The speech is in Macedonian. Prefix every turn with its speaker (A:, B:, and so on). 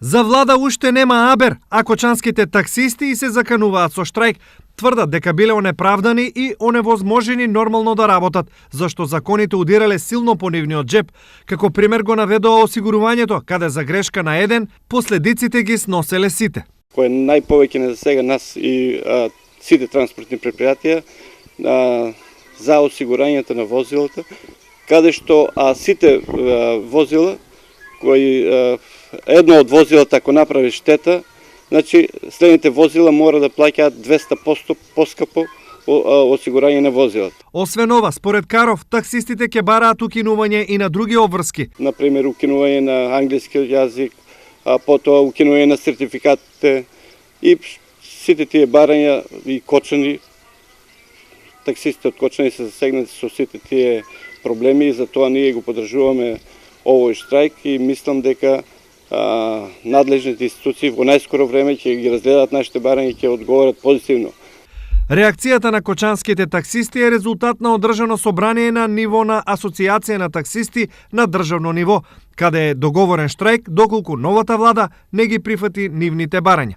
A: За влада уште нема абер, а кочанските таксисти и се закануваат со штрајк. Тврдат дека биле онеправдани и оневозможени нормално да работат, зашто законите удирале силно по нивниот джеб. Како пример го наведоа осигурувањето, каде за грешка на еден, последиците ги сноселе сите.
B: Кој најповеќе не засега нас и сите транспортни предпријатија за осигурањето на возилата, каде што сите возила кои едно од возилата ако направи штета, значи следните возила мора да плаќаат 200% поскапо осигурање на возилата.
A: Освен ова, според Каров, таксистите ќе бараат укинување и на други обврски.
B: Например, укинување на англиски јазик, потоа укинување на сертификатите и сите тие барања и Кочани, таксистите од Кочани се засегнати со сите тие проблеми и затоа ние го поддржуваме овој штрајк и мислам дека надлежните институции во најскоро време ќе ги разгледаат нашите барања и ќе одговорат позитивно.
A: Реакцијата на кочанските таксисти е резултат на одржано собрание на ниво на Асоцијација на таксисти на државно ниво, каде е договорен штрајк доколку новата влада не ги прифати нивните барања.